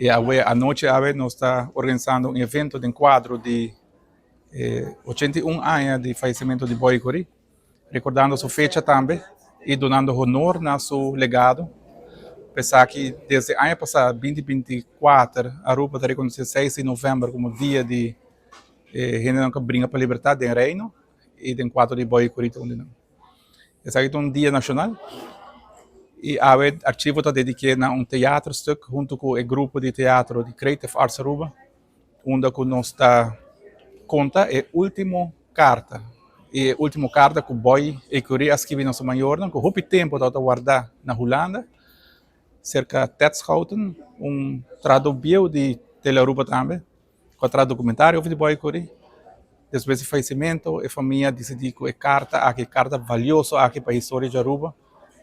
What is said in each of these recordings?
E anoche nós está organizando um evento de quadro de 81 anos de falecimento de Boy Ecuri, recordando sua fecha também e donando honor no seu legado. Apesar que desde o ano passado, 2024, a Aruba está reconhecendo 6 de novembro como dia de bringa para libertad em Reino e de quadro de Boy Ecuri. Esse aqui é um dia nacional. E a Archivo está dedicado a um teatro junto com o grupo de teatro de Creative Arts Aruba, onde nós está conta é ultimo carta. E ultimo carta que o Boy Ecuri escreveu nosso maior, que houve tempo para guardar na Holanda, cerca de 10 schouten, tradução de Aruba também, com documentário de Boy Ecuri. Depois do falecimento, a família decidiu que a carta valiosa aqui para a história de Aruba,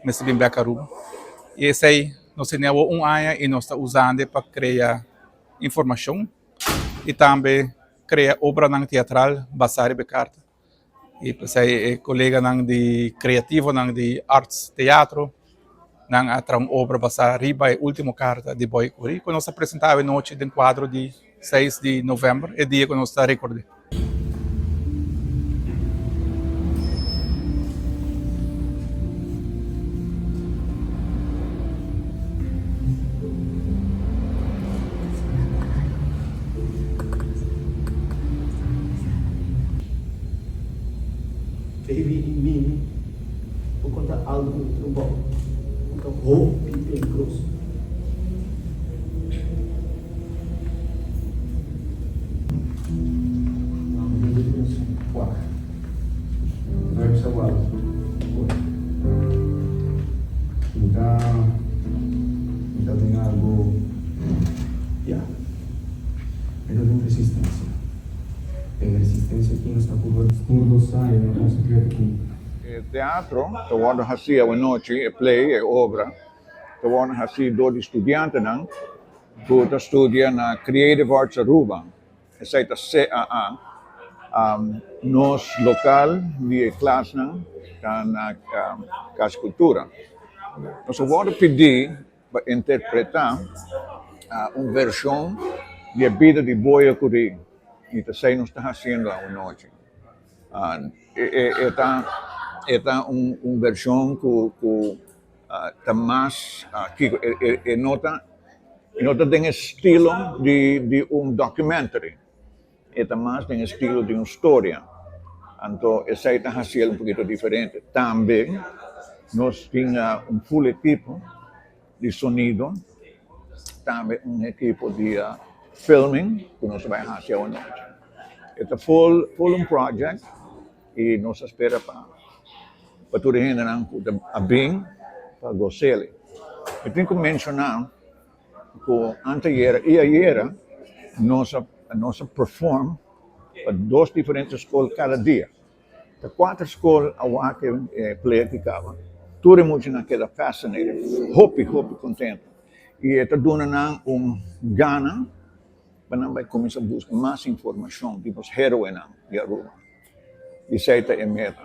nesse bem Aruba. E esse aí, nós temos um ano e nós estamos usando para criar informação e também criar obra teatral, basa de carta. E depois aí, colega de criativo, de artes, teatro, atra obra basa ariba e ultimo carta de Boy Ecuri, que nós apresentamos noite de quadro de 6 de novembro, é dia que nós está recordando. Teve em mim por conta algo muito bom, então roupe em Croes. Então tem algo, pero tem resistência. Tem resistência aqui nos curvos sai, não se crê aqui. Teatro, to word hasi a noite, play, obra, to word hasi do estudiante nan, que estudia na Creative Arts Aruba, essa é a CAA, nos local de classe nan, na cultura. Nós vamos pedir para interpretar uma versão da vida de Boy Ecuri. E também nós estamos fazendo a noite. Esta uma versão que está mais que nota tem estilo de documentary. Esta mais tem estilo de uma história. Então, essa está fazendo um pouquinho diferente. Também nós tínhamos full equipo de sonido, também equipo de filming, que nós vamos fazer a noite. É full project e nós esperamos para tudo ainda bem para gostar. Eu tenho que mencionar que anteayer e ayer nós perform para 2 diferentes escolas cada dia. 4 escolas a que play aqui cava. Tudo muito naquela fascinated, hope contente. E está dando gana para começar a buscar mais informação, tipo heroe de Aruba. Isso é a meta.